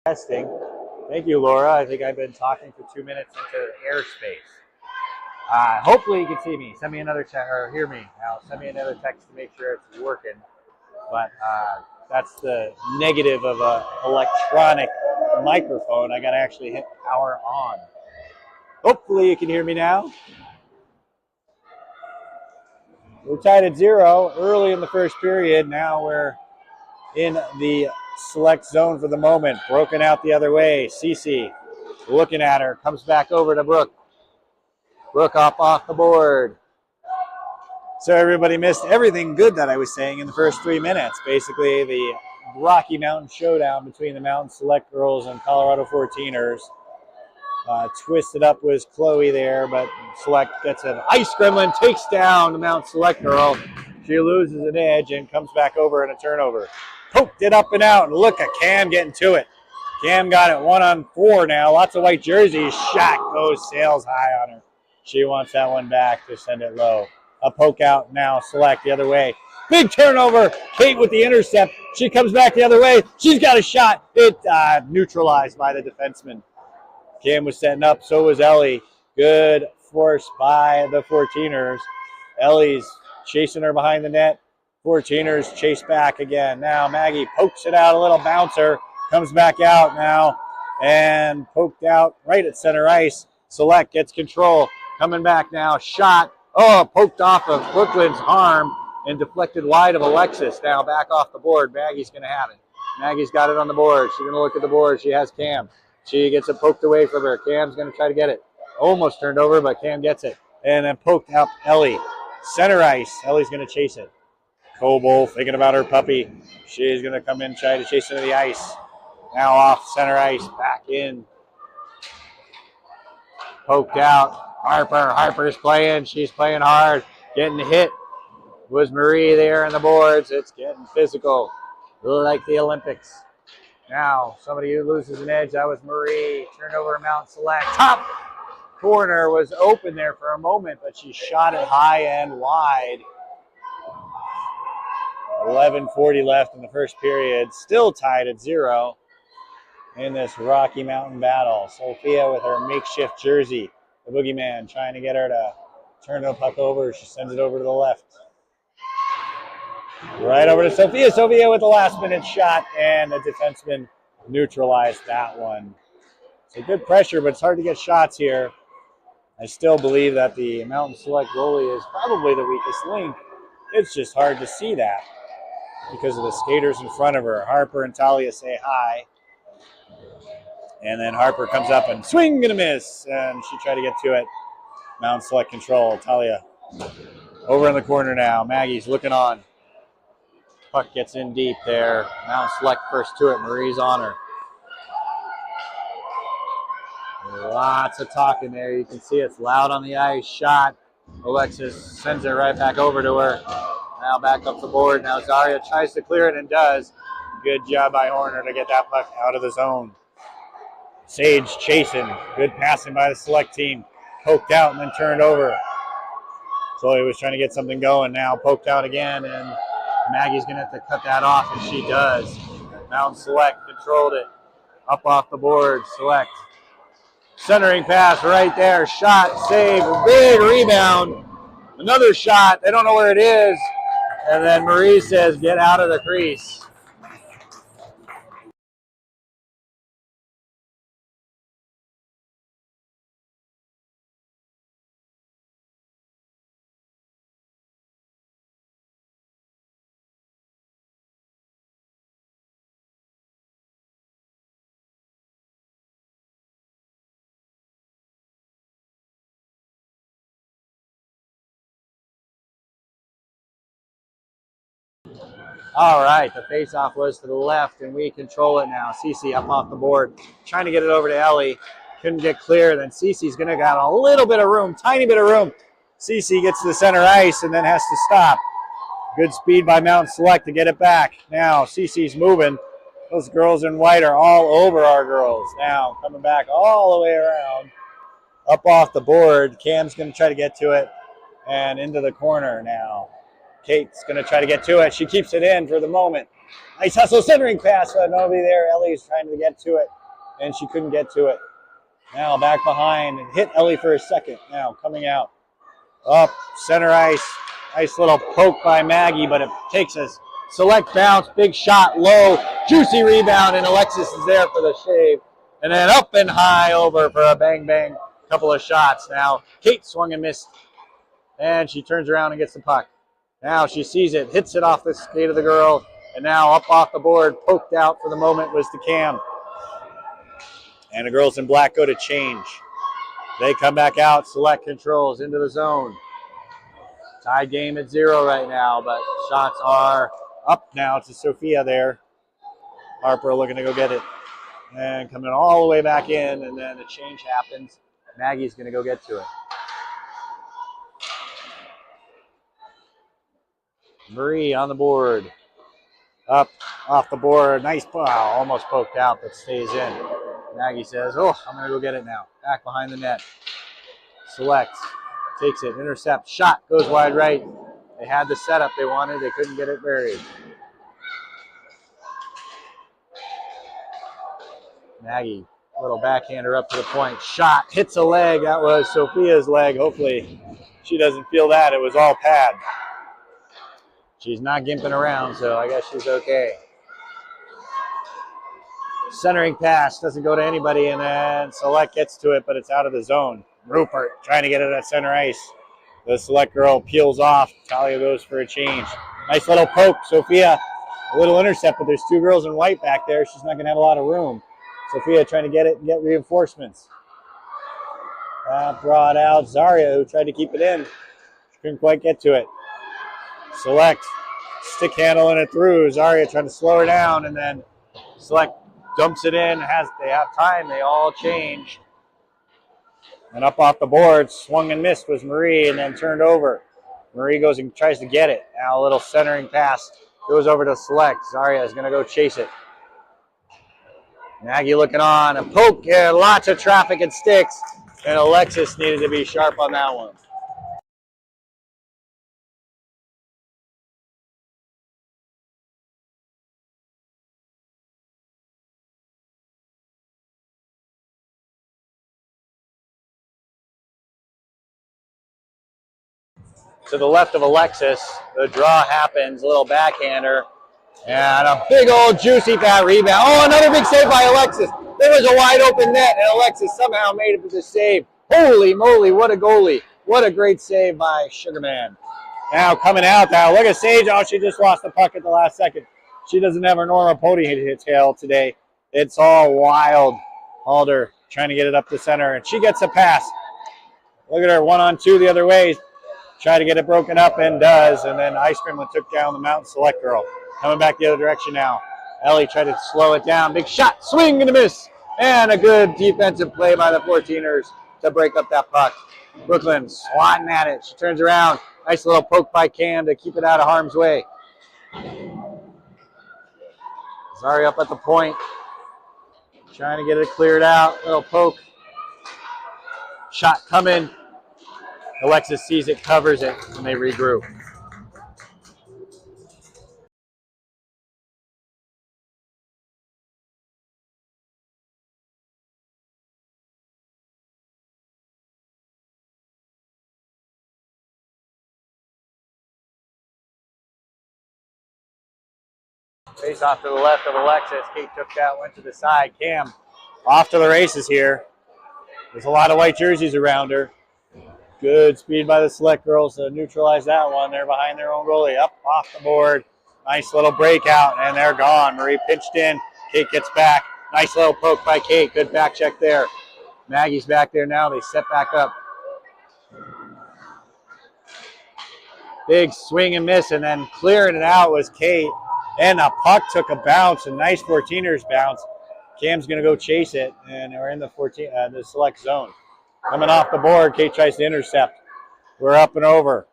Testing. Thank you, Laura. I think I've been talking for 2 minutes into airspace. Hopefully you can see me. Send me another text or hear me. Now send me another text to make sure it's working. But that's the negative of an electronic microphone. I got to actually hit power on. Hopefully you can hear me now. We're tied at 0 early in the first period. Now we're in the select zone for the moment. Broken out the other way. Cece looking at her. Comes back over to Brooke. Brooke off the board. So everybody missed everything good that I was saying in the first 3 minutes. Basically, the Rocky Mountain showdown between the Mountain Select girls and Colorado 14ers. Twisted up was Chloe there, but Select gets an ice gremlin, takes down the Mountain Select girl. She loses an edge and comes back over in a turnover. Poked it up and out, and look at Cam getting to it. Cam got it 1-on-4 now. Lots of white jerseys. Shot goes, sails high on her. She wants that one back to send it low. A poke out now, Select the other way. Big turnover. Kate with the intercept. She comes back the other way. She's got a shot. It neutralized by the defenseman. Cam was setting up. So was Ellie. Good force by the 14ers. Ellie's chasing her behind the net. 14ers chase back again. Now Maggie pokes it out, a little bouncer. Comes back out now and poked out right at center ice. Select gets control. Coming back now. Shot. Oh, poked off of Brooklyn's arm and deflected wide of Alexis. Now back off the board. Maggie's going to have it. Maggie's got it on the board. She's going to look at the board. She has Cam. She gets it poked away from her. Cam's going to try to get it. Almost turned over, but Cam gets it. And then poked out Ellie. Center ice. Ellie's going to chase it. Coble thinking about her puppy. She's going to come in, try to chase into the ice. Now off center ice. Back in. Poked out. Harper's playing. She's playing hard. Getting hit. Was Marie there on the boards. It's getting physical. Like the Olympics. Now, somebody who loses an edge. That was Marie. Turnover Mount Select. Top corner was open there for a moment, but she shot it high and wide. 11:40 left in the first period. Still tied at 0 in this Rocky Mountain battle. Sophia with her makeshift jersey. The boogeyman trying to get her to turn the puck over. She sends it over to the left. Right over to Sophia. Sophia with the last-minute shot, and the defenseman neutralized that one. So good pressure, but it's hard to get shots here. I still believe that the Mountain Select goalie is probably the weakest link. It's just hard to see that because of the skaters in front of her. Harper and Talia say hi. And then Harper comes up and swing and a miss. And she tried to get to it. Mountain Select control. Talia over in the corner now. Maggie's looking on. Puck gets in deep there. Mountain Select first to it. Marie's on her. Lots of talking there. You can see it's loud on the ice. Shot. Alexis sends it right back over to her. Now back up the board. Now Zaria tries to clear it and does. Good job by Horner to get that puck out of the zone. Sage chasing. Good passing by the Select team. Poked out and then turned over. Chloe was trying to get something going. Now poked out again, and Maggie's going to have to cut that off, and she does. Mountain Select controlled it. Up off the board. Select. Centering pass right there. Shot, save, big rebound. Another shot. They don't know where it is. And then Marie says, get out of the crease. All right, the face-off was to the left, and we control it now. Cece up off the board, trying to get it over to Ellie. Couldn't get clear. Then Cece's going to got a little bit of room, tiny bit of room. Cece gets to the center ice and then has to stop. Good speed by Mountain Select to get it back. Now Cece's moving. Those girls in white are all over our girls. Now coming back all the way around. Up off the board. Cam's going to try to get to it and into the corner now. Kate's going to try to get to it. She keeps it in for the moment. Nice hustle, centering pass. Nobody there. Ellie's trying to get to it. and she couldn't get to it. Now back behind and hit Ellie for a second. Now coming out. Up, center ice. Nice little poke by Maggie, but it takes a Select bounce, big shot, low, juicy rebound, and Alexis is there for the shave. And then up and high over for a bang bang couple of shots. Now Kate swung and missed, and she turns around and gets the puck. Now she sees it, hits it off the skate of the girl, and now up off the board, poked out for the moment was the Cam. And the girls in black go to change. They come back out, Select controls into the zone. Tie game at 0 right now, but shots are up now to Sophia there. Harper looking to go get it. And coming all the way back in, and then a change happens. Maggie's going to go get to it. Marie on the board. Up, off the board. Nice, almost poked out, but stays in. Maggie says, oh, I'm going to go get it now. Back behind the net. Select, takes it, intercept, shot, goes wide right. They had the setup they wanted. They couldn't get it buried. Maggie, little backhander up to the point. Shot, hits a leg. That was Sophia's leg. Hopefully she doesn't feel that. It was all pad. She's not gimping around, so I guess she's okay. Centering pass, doesn't go to anybody, and then Select gets to it, but it's out of the zone. Rupert trying to get it at center ice. The Select girl peels off. Talia goes for a change. Nice little poke. Sophia, a little intercept, but there's two girls in white back there. She's not going to have a lot of room. Sophia trying to get it and get reinforcements. Brought out Zaria, who tried to keep it in. She couldn't quite get to it. Select, stick handling it through. Zaria trying to slow her down, and then Select dumps it in. They have time. They all change. And up off the board, swung and missed was Marie, and then turned over. Marie goes and tries to get it. Now a little centering pass goes over to Select. Zaria is going to go chase it. Maggie looking on, a poke, yeah, lots of traffic and sticks, and Alexis needed to be sharp on that one. To the left of Alexis, the draw happens, a little backhander, and a big old juicy fat rebound. Oh, another big save by Alexis. There was a wide open net, and Alexis somehow made it for the save. Holy moly, what a goalie. What a great save by Sugarman. Now coming out now, look at Sage. Oh, she just lost the puck at the last second. She doesn't have her normal ponytail today. It's all wild. Alder trying to get it up the center, and she gets a pass. Look at her, 1-on-2 the other way. Try to get it broken up, and does. And then Ice Cream took down the Mountain Select girl. Coming back the other direction now. Ellie tried to slow it down. Big shot, swing and a miss. And a good defensive play by the 14ers to break up that puck. Brooklyn swatting at it. She turns around. Nice little poke by Cam to keep it out of harm's way. Zaria up at the point. Trying to get it cleared out. Little poke. Shot coming. Alexis sees it, covers it, and they regroup. Face off to the left of Alexis. Kate took that, went to the side. Cam off to the races here. There's a lot of white jerseys around her. Good speed by the Select girls to neutralize that one. They're behind their own goalie. Up off the board. Nice little breakout, and they're gone. Marie pinched in. Kate gets back. Nice little poke by Kate. Good back check there. Maggie's back there now. They set back up. Big swing and miss, and then clearing it out was Kate. And the puck took a bounce, a nice 14ers bounce. Cam's going to go chase it, and we're in the Select zone. Coming off the board, Kate tries to intercept. We're up and over.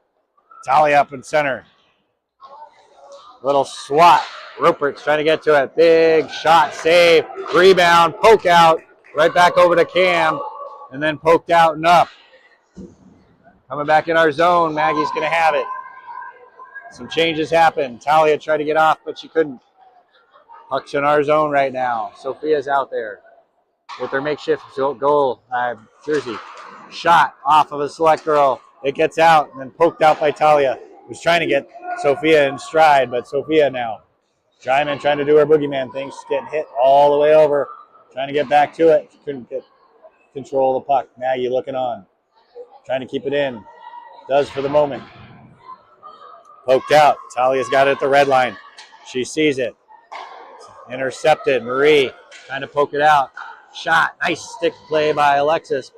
Talia up in center. Little swat. Rupert's trying to get to it. Big shot, save, rebound, poke out. Right back over to Cam, and then poked out and up. Coming back in our zone, Maggie's going to have it. Some changes happen. Talia tried to get off, but she couldn't. Puck's in our zone right now. Sophia's out there. with their makeshift goal jersey. Shot off of a Select girl. It gets out and then poked out by Talia. Was trying to get Sophia in stride, but Sophia now trying to do her boogeyman thing. She's getting hit all the way over. Trying to get back to it. She couldn't get control of the puck. Maggie looking on. Trying to keep it in. Does for the moment. Poked out. Talia's got it at the red line. She sees it. Intercepted. Marie trying to poke it out. Shot. Nice stick play by Alexis.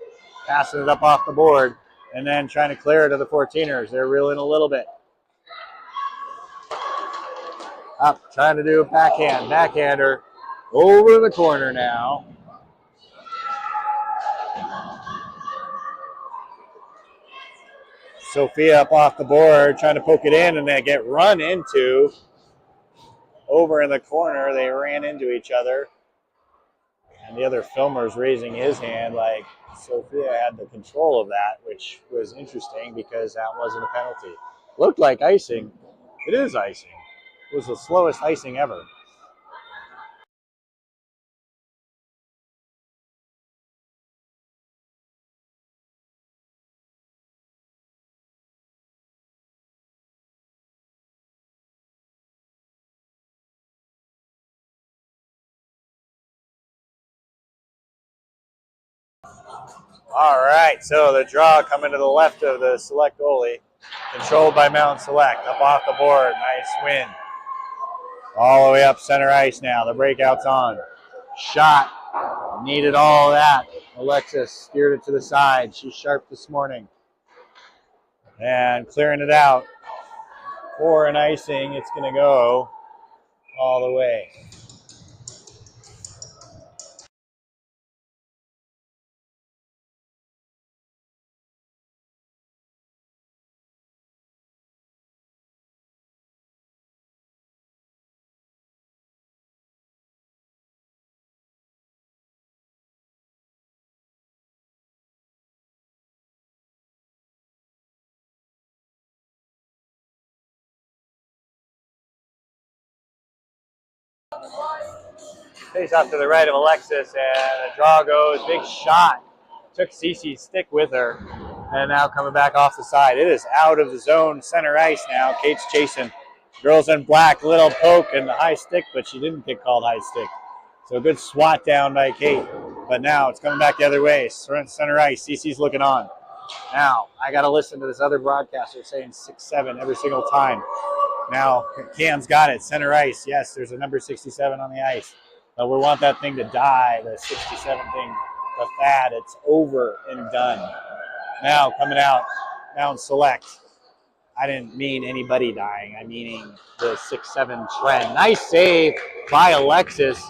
Passing it up off the board. And then trying to clear it to the 14ers. They're reeling a little bit. Up. Trying to do a backhand. Backhander. Over the corner now. Sophia up off the board. Trying to poke it in. And they get run into. Over in the corner. They ran into each other. And the other filmer's raising his hand like Sophia had the control of that, which was interesting because that wasn't a penalty. Looked like icing. It is icing. It was the slowest icing ever. All right, so the draw coming to the left of the Select goalie, controlled by Mtn Select, up off the board, nice win. All the way up center ice now, the breakout's on. Shot, needed all of that. Alexis steered it to the side, she's sharp this morning. And clearing it out for an icing, it's gonna go all the way. Face off to the right of Alexis, and the draw goes. Big shot. Took Cece's stick with her, and now coming back off the side. It is out of the zone, center ice now. Kate's chasing. Girls in black, little poke and the high stick, but she didn't get called high stick. So a good swat down by Kate. But now it's coming back the other way. Center ice. Cece's looking on. Now, I got to listen to this other broadcaster saying 6-7 every single time. Now, Cam's got it. Center ice. Yes, there's a number 67 on the ice. But we want that thing to die, the 67 thing, the fad. It's over and done. Now, coming out, Mtn Select. I didn't mean anybody dying. I'm meaning the 6-7 trend. Nice save by Alexis.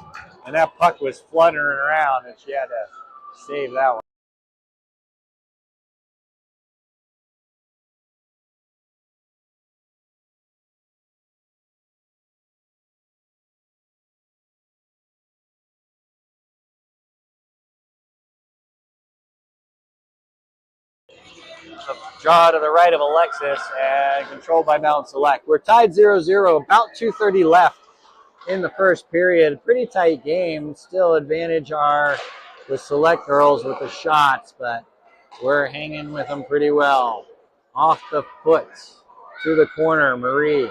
And that puck was fluttering around, and she had to save that one. Draw to the right of Alexis and controlled by Mtn Select. We're tied 0-0, about 2:30 left in the first period. Pretty tight game. Still advantage are the Select girls with the shots, but we're hanging with them pretty well. Off the foot to the corner, Marie.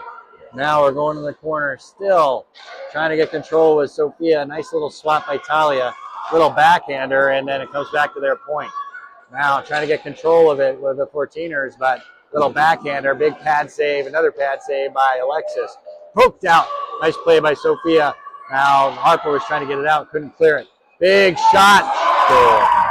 Now we're going to the corner, still trying to get control with Sophia. Nice little swap by Talia, little backhander, and then it comes back to their point. Now trying to get control of it with the 14ers, but little backhander, big pad save, another pad save by Alexis. Poked out, nice play by Sophia. Now Harper was trying to get it out, couldn't clear it. Big shot, goal.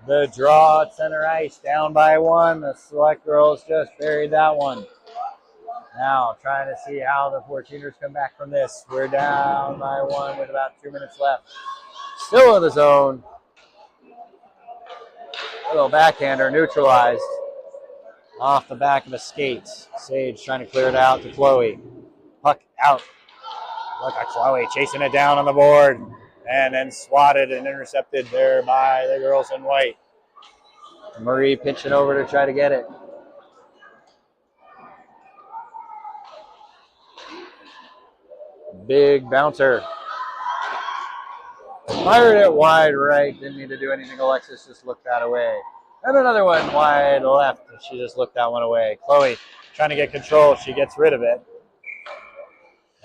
The draw at center ice, down by one. The Select girls just buried that one. Now trying to see how the 14ers come back from this. We're down by one with about 2 minutes left. Still in the zone. Little backhander neutralized off the back of the skates. Sage trying to clear it out to Chloe. Puck out Look at Chloe chasing it down on the board and then swatted and intercepted there by the girls in white. Marie pitching over to try to get it. Big bouncer. Fired it wide right. Didn't need to do anything. Alexis just looked that away. And another one wide left. She just looked that one away. Chloe trying to get control. She gets rid of it.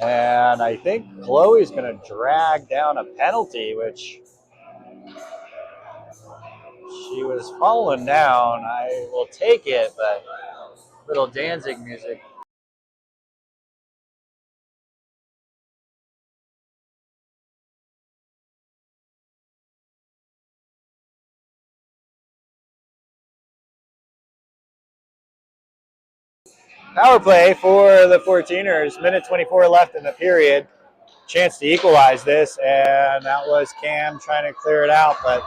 And I think Chloe's going to drag down a penalty, which she was falling down. I will take it, but little Danzig music. Power play for the 14ers. Minute 24 left in the period. Chance to equalize this, and that was Cam trying to clear it out, but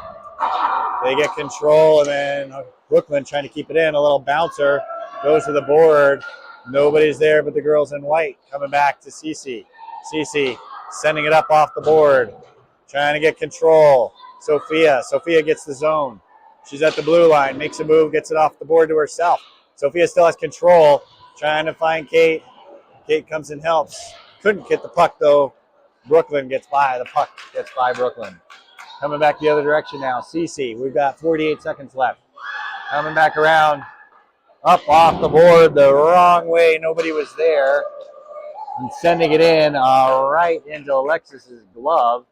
they get control, and then Brooklyn trying to keep it in. A little bouncer goes to the board. Nobody's there but the girls in white. Coming back to Cece. Cece sending it up off the board, trying to get control. Sophia gets the zone. She's at the blue line, makes a move, gets it off the board to herself. Sophia still has control, trying to find Kate. Kate comes and helps. Couldn't get the puck, though. Brooklyn gets by. The puck gets by Brooklyn. Coming back the other direction now. Cece, we've got 48 seconds left. Coming back around. Up off the board the wrong way. Nobody was there. And sending it in right into Alexis's glove.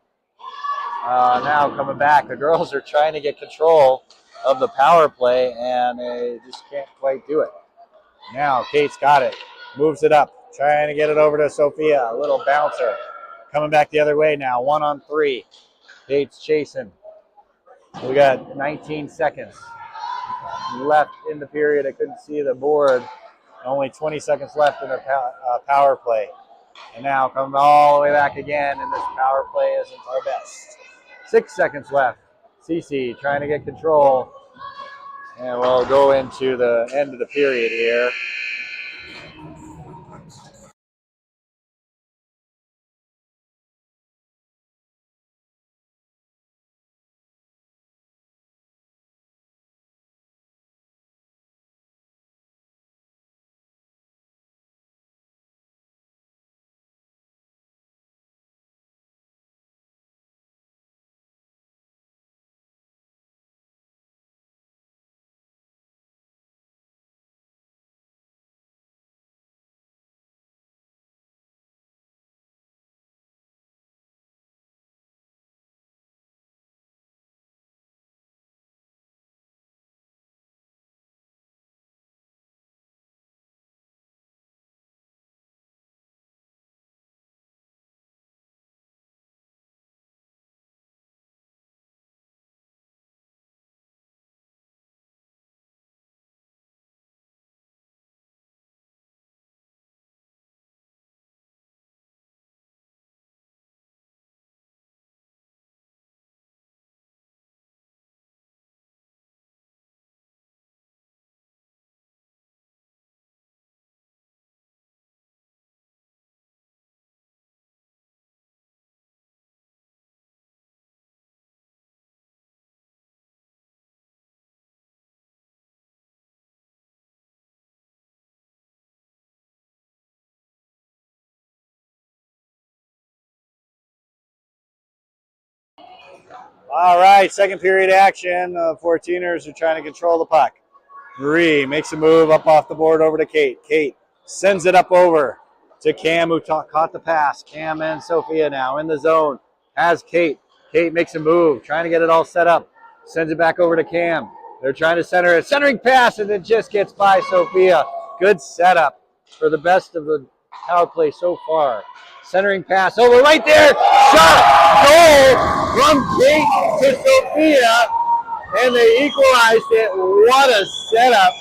Now coming back. The girls are trying to get control of the power play, and they just can't quite do it. Now Kate's got it. Moves it up. Trying to get it over to Sophia. A little bouncer. Coming back the other way now. 1-on-3. Kate's chasing. We got 19 seconds left in the period. I couldn't see the board. Only 20 seconds left in the power play. And now coming all the way back again, and this power play isn't our best. 6 seconds left. Cece trying to get control. And we'll go into the end of the period here. All right, second period action. The 14ers are trying to control the puck. Marie makes a move up off the board over to Kate. Kate sends it up over to Cam, who caught the pass. Cam and Sophia now in the zone. Has Kate. Kate makes a move, trying to get it all set up. Sends it back over to Cam. They're trying to center it. Centering pass, and it just gets by Sophia. Good setup for the best of the power play so far. Centering pass over right there. Shot! Goal from Kate to Sophia. And they equalized it. What a setup.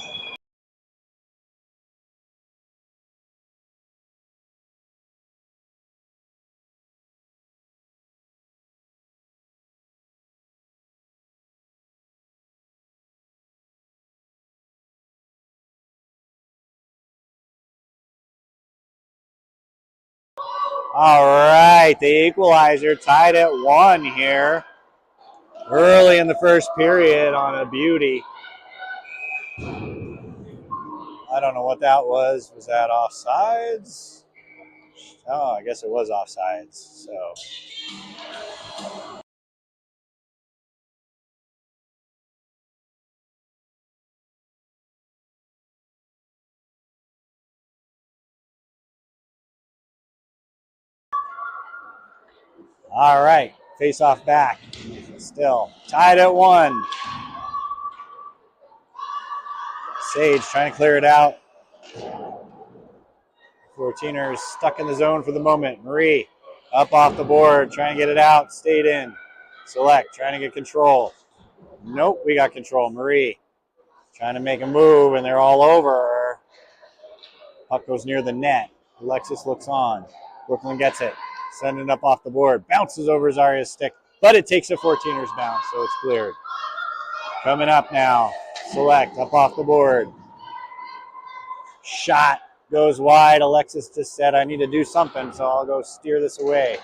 All right, the equalizer tied at 1 here. Early in the first period on a beauty. I don't know what that was. Was that offsides? Oh, I guess it was offsides. So. All right, face off back. Still tied at 1. Sage trying to clear it out. 14ers stuck in the zone for the moment. Marie up off the board, trying to get it out, stayed in. Select, trying to get control. Nope, we got control. Marie trying to make a move, and they're all over her. Puck goes near the net. Alexis looks on. Brooklyn gets it. Sending it up off the board. Bounces over Zaria's stick, but it takes a 14ers bounce, so it's cleared. Coming up now. Select up off the board. Shot goes wide. Alexis just said, I need to do something, so I'll go steer this away.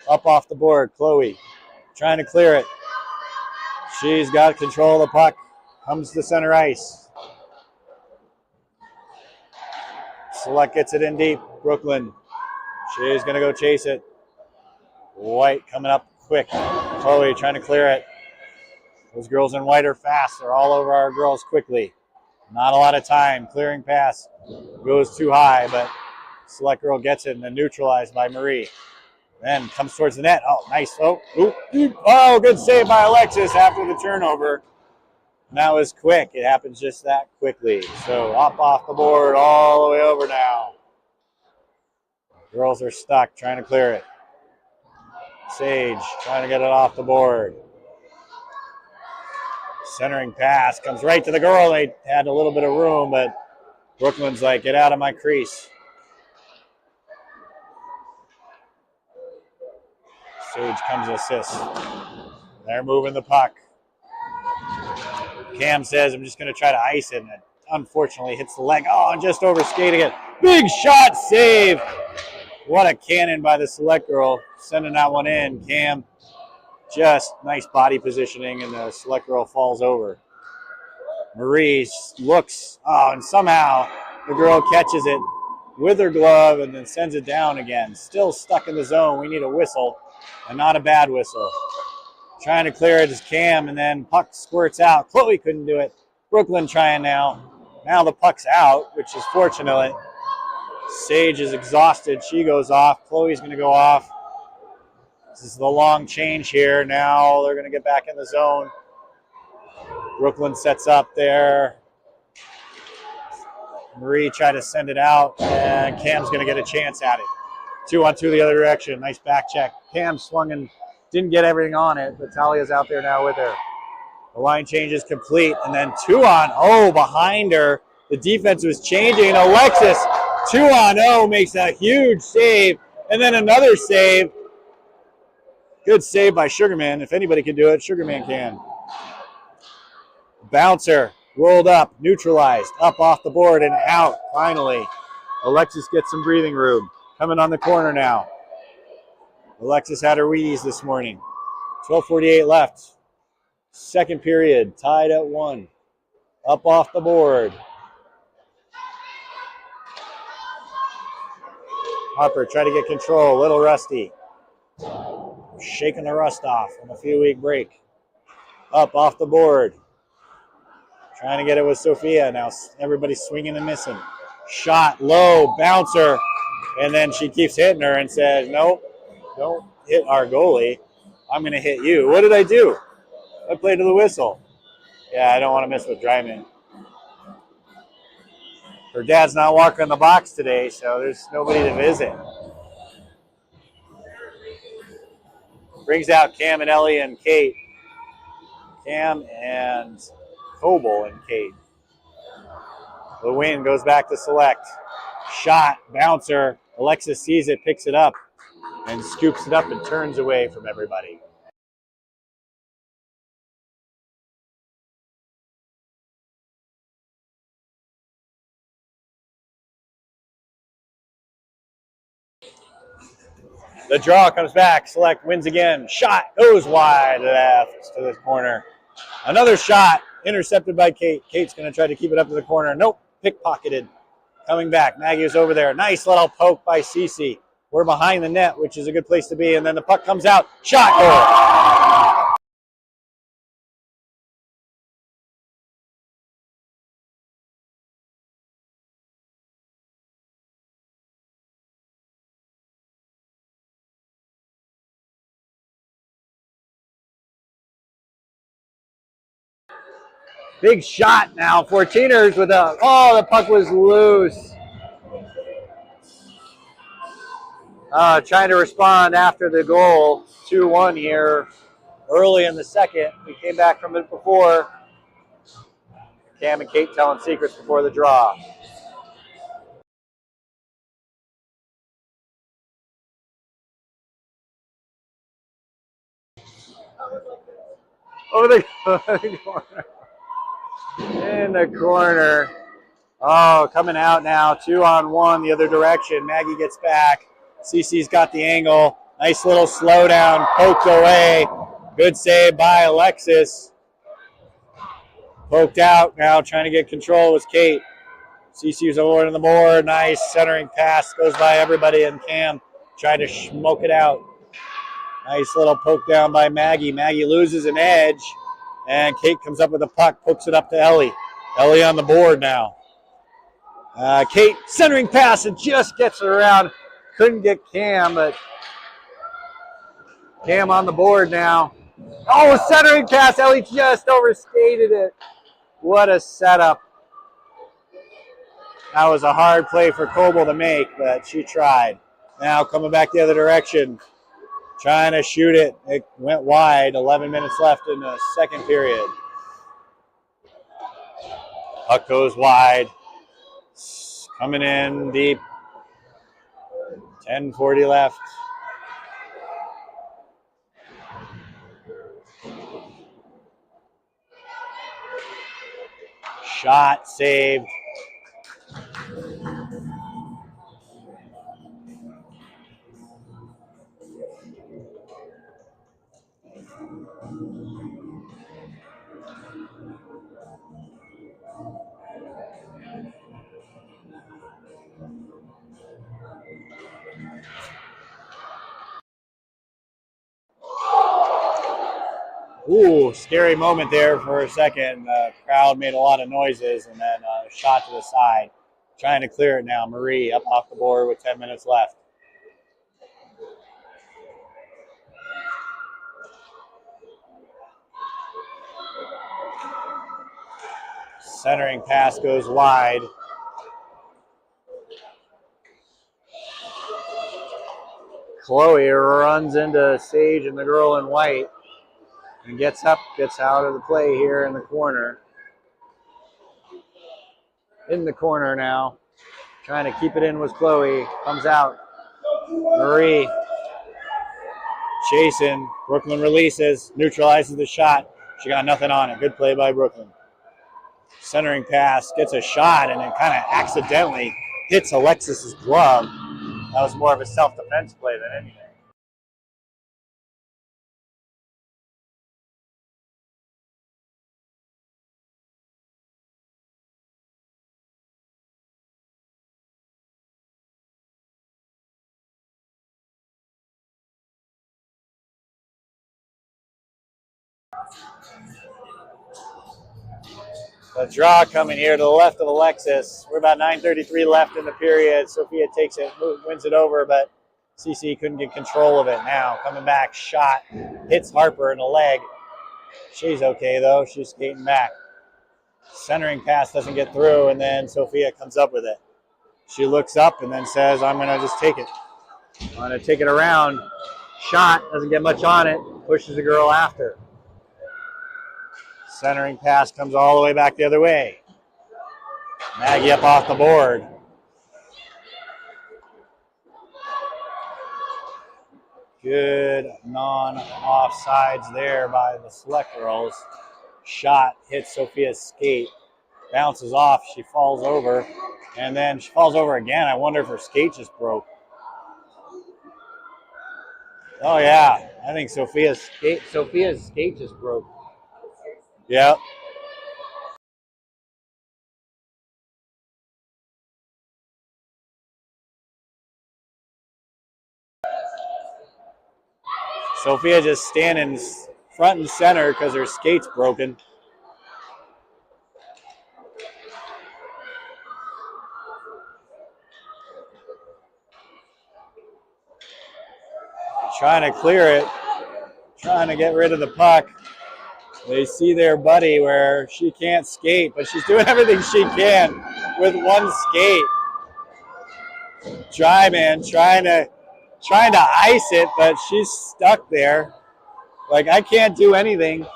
Up off the board. Chloe trying to clear it. She's got control of the puck. Comes to center ice. Select gets it in deep. Brooklyn. She's going to go chase it. White coming up quick. Chloe trying to clear it. Those girls in white are fast. They're all over our girls quickly. Not a lot of time. Clearing pass goes too high, but Select girl gets it and then neutralized by Marie. Then comes towards the net. Oh, nice. Oh, good save by Alexis after the turnover. And that was quick. It happens just that quickly. So up off the board all the way over now. Girls are stuck trying to clear it. Sage trying to get it off the board. Centering pass comes right to the girl. They had a little bit of room, but Brooklyn's like, get out of my crease. Sage comes to assist. They're moving the puck. Cam says, I'm just going to try to ice it, and it unfortunately hits the leg. Oh, just over skating it. Big shot save. What a cannon by the Select girl. Sending that one in. Cam, just nice body positioning, and the Select girl falls over. Marie looks, and somehow the girl catches it with her glove and then sends it down again. Still stuck in the zone. We need a whistle, and not a bad whistle. Trying to clear it is Cam, and then puck squirts out. Chloe couldn't do it. Brooklyn trying now. Now the puck's out, which is fortunate. Sage is exhausted. She goes off. Chloe's going to go off. This is the long change here. Now they're going to get back in the zone. Brooklyn sets up there. Marie tried to send it out, and Cam's going to get a chance at it. 2-on-2 the other direction. Nice back check. Cam swung and didn't get everything on it, but Talia's out there now with her. The line change is complete, and then 2-on. Oh, behind her. The defense was changing. Alexis, 2-on-0, makes a huge save, and then another save. Good save by Sugarman. If anybody can do it, Sugarman can. Bouncer, rolled up, neutralized, up off the board and out, finally. Alexis gets some breathing room. Coming on the corner now. Alexis had her Wheaties this morning. 12:48 left. Second period, tied at 1. Up off the board. Harper tried to get control, a little rusty. Shaking the rust off on a few-week break. Up off the board. Trying to get it with Sophia. Now everybody's swinging and missing. Shot low, bouncer. And then she keeps hitting her and says, nope, don't hit our goalie. I'm going to hit you. What did I do? I played to the whistle. Yeah, I don't want to mess with Dryman. Her dad's not walking the box today, so there's nobody to visit. Brings out Cam and Ellie and Kate. Cam and Coble and Kate. The win goes back to Select. Shot, bouncer. Alexis sees it, picks it up, and scoops it up and turns away from everybody. The draw comes back. Select wins again. Shot goes wide left to the corner. Another shot intercepted by Kate. Kate's going to try to keep it up to the corner. Nope, pickpocketed. Coming back. Maggie is over there. Nice little poke by Cece. We're behind the net, which is a good place to be. And then the puck comes out. Shot goal. Big shot now. 14ers with a, oh, the puck was loose. Trying to respond after the goal. 2-1 here early in the second. We came back from it before. Cam and Kate telling secrets before the draw. Over the corner. In the corner. Oh, coming out now. 2-on-1 the other direction. Maggie gets back. Cece's got the angle. Nice little slowdown. Poked away. Good save by Alexis. Poked out now. Trying to get control was Kate. Cece's over on the board. Nice centering pass. Goes by everybody. And Cam trying to smoke it out. Nice little poke down by Maggie. Maggie loses an edge. And Kate comes up with the puck. Pokes it up to Ellie. Ellie on the board now. Kate centering pass and just gets it around. Couldn't get Cam, but Cam on the board now. Oh, centering pass. Ellie just overskated it. What a setup. That was a hard play for Coble to make, but she tried. Now coming back the other direction. Trying to shoot it. It went wide. 11 minutes left in the second period. Puck goes wide. Coming in deep. 10:40 left. Shot saved. Ooh, scary moment there for a second. The crowd made a lot of noises, and then a shot to the side. Trying to clear it now. Marie up off the board with 10 minutes left. Centering pass goes wide. Chloe runs into Sage and the girl in white and gets up, gets out of the play here in the corner. In the corner now. Trying to keep it in was Chloe. Comes out. Marie. Chasing. Brooklyn releases. Neutralizes the shot. She got nothing on it. Good play by Brooklyn. Centering pass. Gets a shot and it kind of accidentally hits Alexis's glove. That was more of a self-defense play than anything. The draw coming here to the left of Alexis. We're about 9:33 left in the period. Sophia takes it, wins it over, but CC couldn't get control of it. Now coming back, shot, hits Harper in the leg. She's okay though, she's skating back. Centering pass doesn't get through, and then Sophia comes up with it. She looks up and then says, I'm gonna just take it. I'm gonna take it around. Shot, doesn't get much on it, pushes the girl after. Centering pass comes all the way back the other way. Maggie up off the board. Good non-offsides there by the Select girls. Shot hits Sophia's skate. Bounces off. She falls over. And then she falls over again. I wonder if her skate just broke. Oh yeah, I think Sophia's skate just broke. Yep. Sophia just standing front and center because her skate's broken. Trying to clear it, trying to get rid of the puck. They see their buddy where she can't skate, but she's doing everything she can with one skate. Dryman trying to ice it, but she's stuck there. Like, I can't do anything.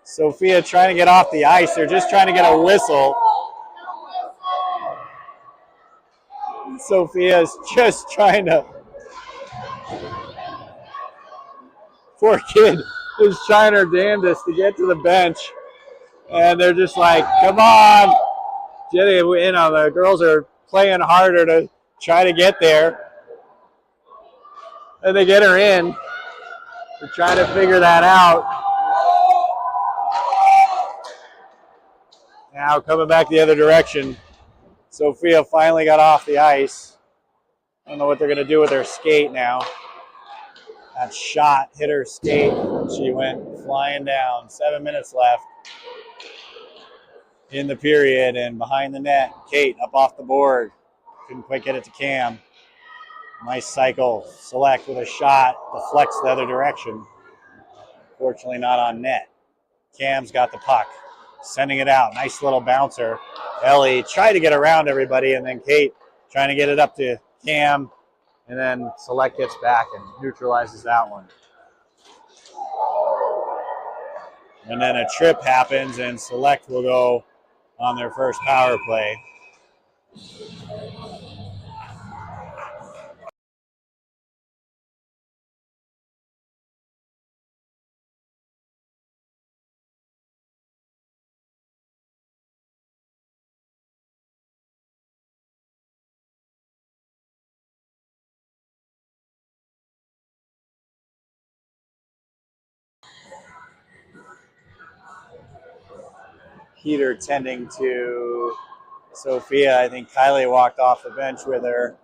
Sophia trying to get off the ice. They're just trying to get a whistle. Sophia's just trying to. Poor kid is trying her damnedest to get to the bench. And they're just like, come on. You know, the girls are playing harder to try to get there. And they get her in. They're trying to figure that out. Now coming back the other direction. Sophia finally got off the ice. I don't know what they're going to do with her skate now. That shot hit her skate. She went flying down. 7 minutes left in the period, and behind the net, Kate up off the board. Couldn't quite get it to Cam. Nice cycle. Select with a shot. Deflects the other direction. Fortunately not on net. Cam's got the puck. Sending it out. Nice little bouncer. Ellie tried to get around everybody, and then Kate trying to get it up to Cam. And then Select gets back and neutralizes that one. And then a trip happens, and Select will go on their first power play. Peter tending to Sophia. I think Kylie walked off the bench with her,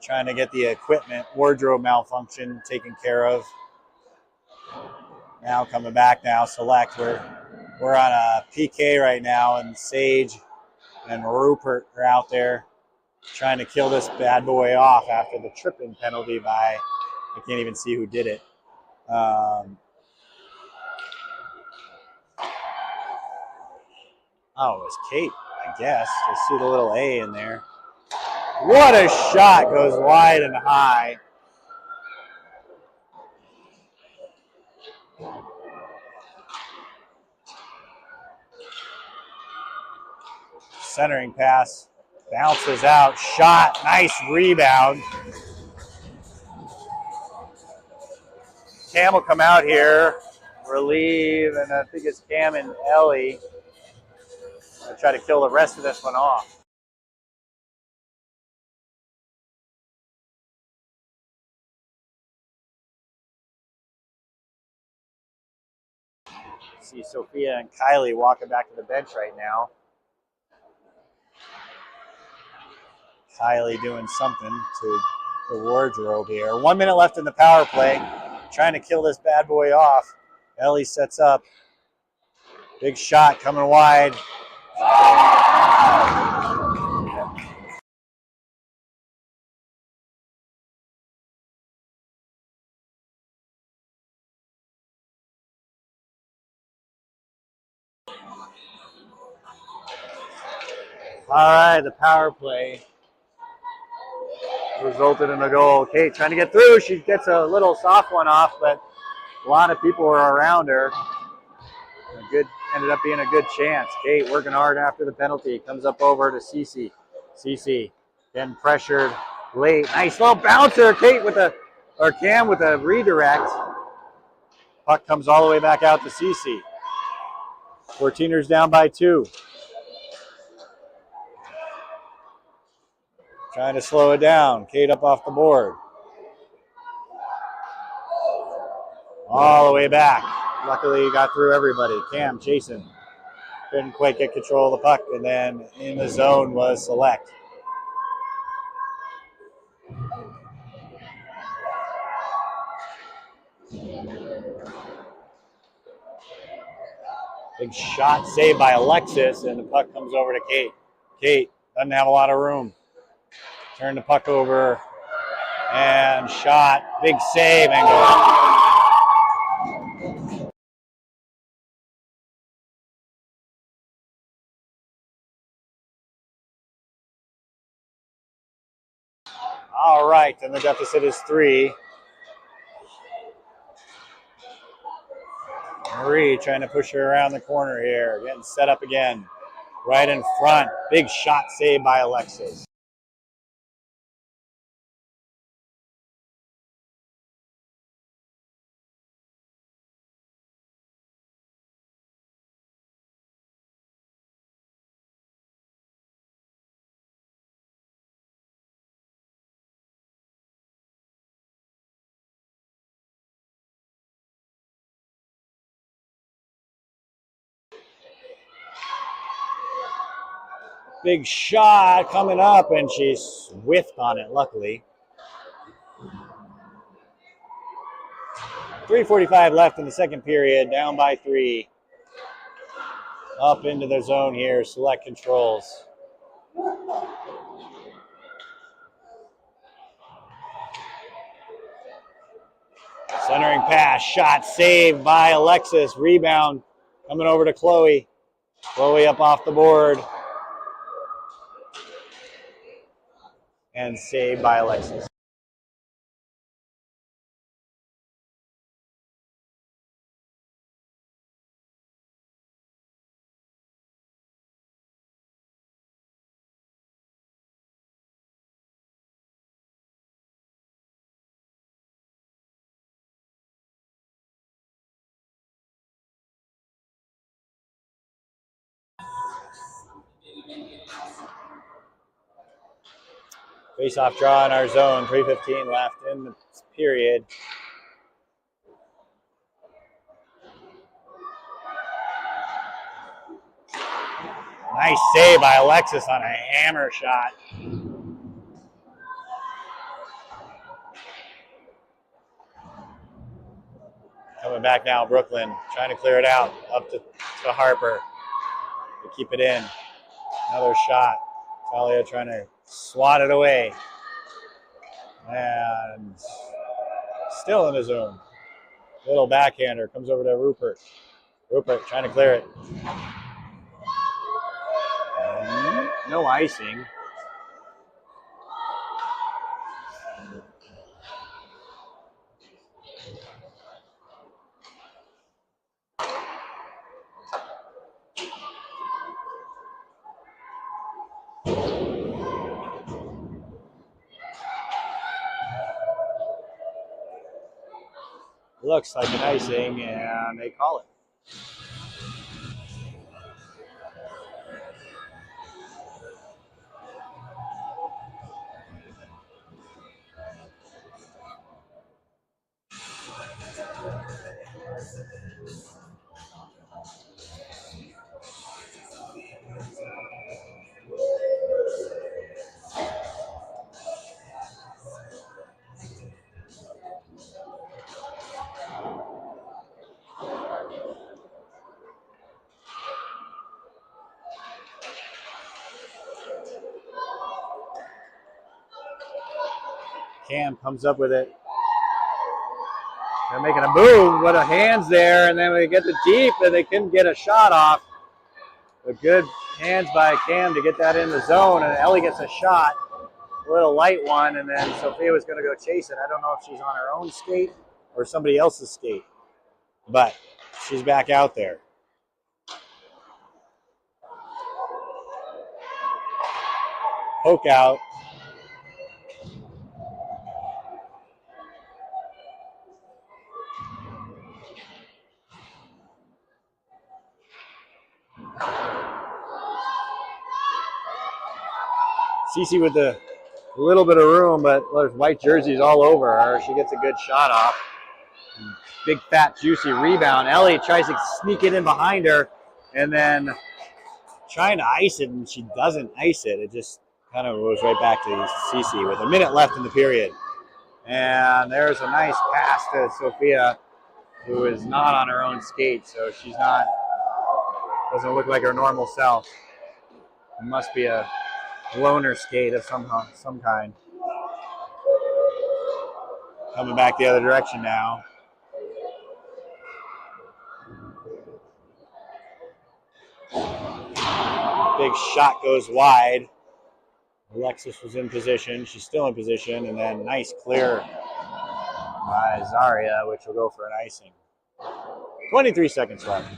trying to get the equipment, wardrobe malfunction taken care of. Now coming back now, Select. We're on a PK right now, and Sage and Rupert are out there trying to kill this bad boy off after the tripping penalty by, I can't even see who did it. Oh, it was Kate, I guess. I see the little A in there. What a shot, goes wide and high. Centering pass, bounces out, shot, nice rebound. Cam will come out here, relieve, and I think it's Cam and Ellie. I'll try to kill the rest of this one off. See Sophia and Kylie walking back to the bench right now. Kylie doing something to the wardrobe here. 1 minute left in the power play. Trying to kill this bad boy off. Ellie sets up. Big shot coming wide. All right, the power play resulted in a goal. Kate trying to get through. She gets a little soft one off, but a lot of people were around her. Ended up being a good chance. Kate working hard after the penalty. Comes up over to Cece. Cece getting pressured late. Nice little bouncer. Kate Cam with a redirect. Puck comes all the way back out to Cece. 14ers down by 2. trying to slow it down. Kate up off the board. All the way back. Luckily, he got through everybody. Cam chasing. Couldn't quite get control of the puck, and then in the zone was Select. Big shot saved by Alexis, and the puck comes over to Kate. Kate doesn't have a lot of room. Turn the puck over, and shot. Big save, and goal. All right, and the deficit is 3. Marie trying to push her around the corner here. Getting set up again. Right in front. Big shot saved by Alexis. Big shot coming up, and she's whiffed on it, luckily. 3:45 left in the second period, down by 3. Up into the zone here, Select controls. Centering pass, shot saved by Alexis. Rebound coming over to Chloe. Chloe up off the board. And saved by Alexis. Face-off draw in our zone. 3:15 left in the period. Nice save by Alexis on a hammer shot. Coming back now, Brooklyn trying to clear it out. Up to Harper to keep it in. Another shot. Talia trying to swat it away. And still in the zone. Little backhander comes over to Rupert. Rupert trying to clear it. And no icing. Looks like an icing, and they call it. Cam comes up with it. They're making a move, but a hand's there, and then we get the deep, and they couldn't get a shot off. But good hands by Cam to get that in the zone, and Ellie gets a shot, a little light one, and then Sophia was going to go chase it. I don't know if she's on her own skate or somebody else's skate, but she's back out there. Poke out. Cece with the a little bit of room, but there's white jerseys all over her. She gets a good shot off. Big, fat, juicy rebound. Ellie tries to sneak it in behind her, and then trying to ice it, and she doesn't ice it. It just kind of goes right back to Cece with a minute left in the period. And there's a nice pass to Sophia, who is not on her own skate, so she's not, doesn't look like her normal self. It must be a loner skate of some kind. Coming back the other direction now. Big shot goes wide. Alexis was in position. She's still in position. And then nice clear by Zaria, which will go for an icing. 23 seconds left.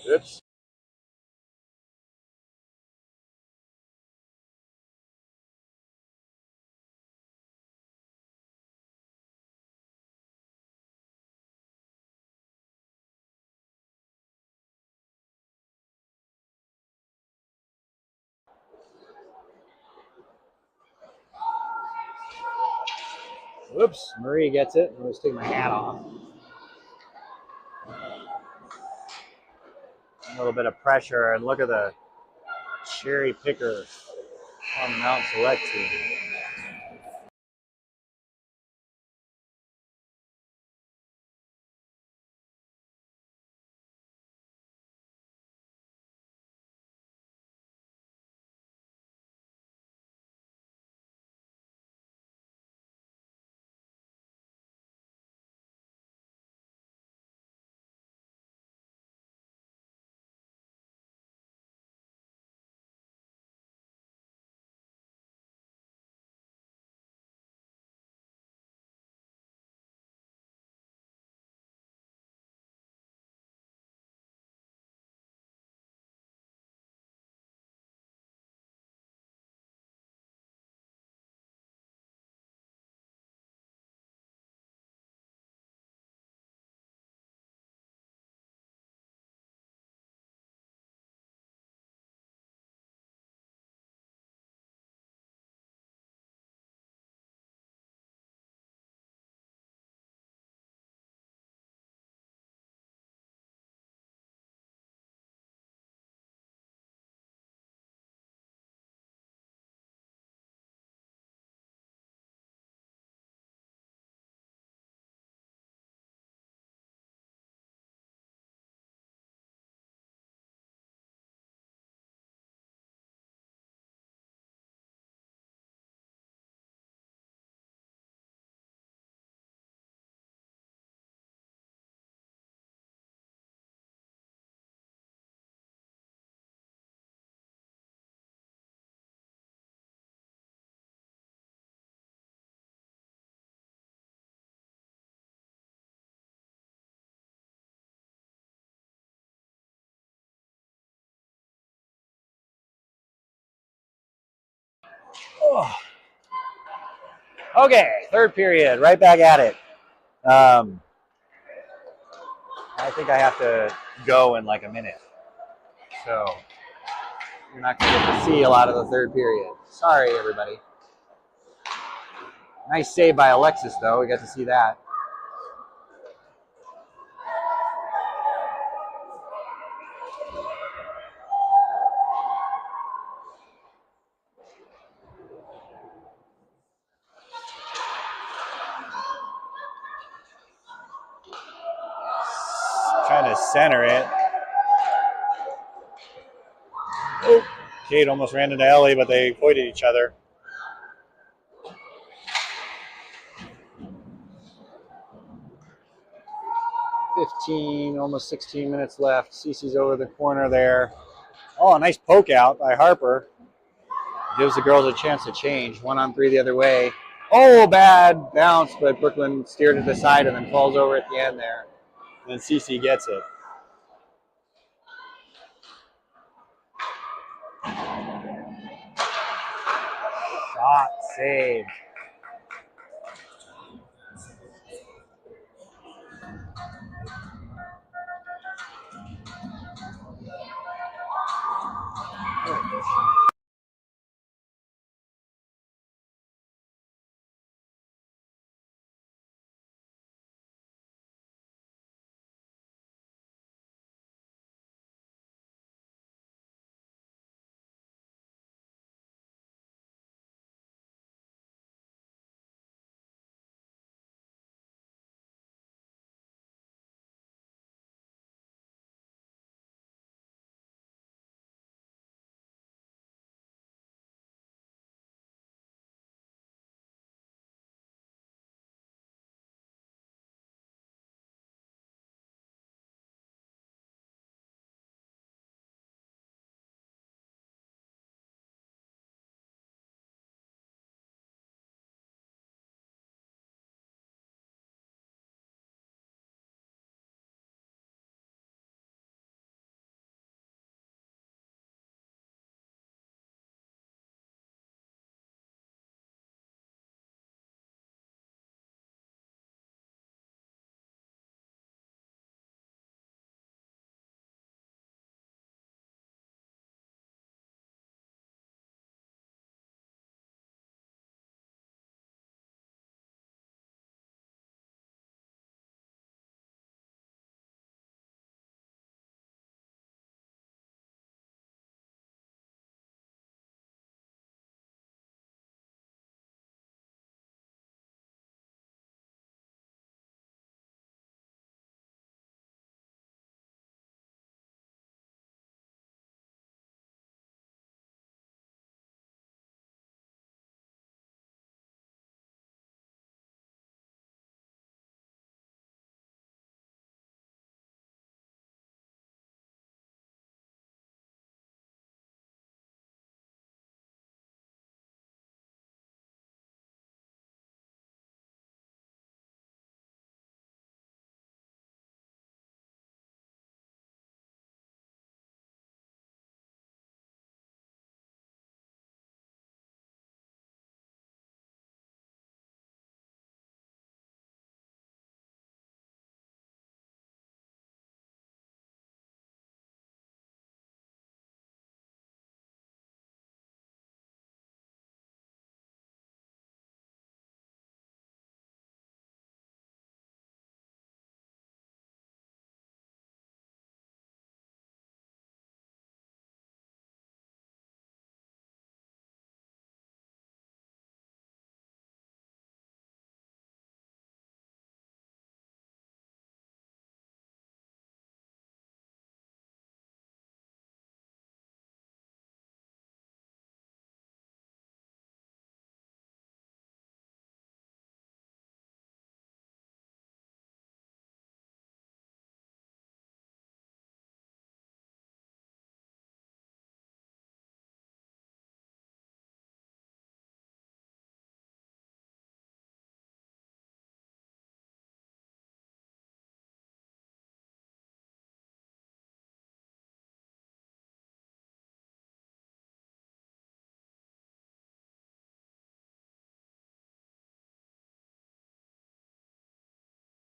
Oops. Whoops, Marie gets it. I'm just taking my hat off. A little bit of pressure, and look at the cherry picker on the Mount Select team. Oh. Okay, third period, right back at it. I think I have to go in like a minute. So you're not going to get to see a lot of the third period. Sorry, everybody. Nice save by Alexis, though. We got to see that. Trying to center it. Oh, Kate almost ran into Ellie, but they avoided each other. Almost 16 minutes left. Cece's over the corner there. Oh, a nice poke out by Harper. Gives the girls a chance to change. 1-on-3 the other way. Oh, bad bounce, but Brooklyn steered it aside and then falls over at the end there. And then Cece gets it. Shot saved.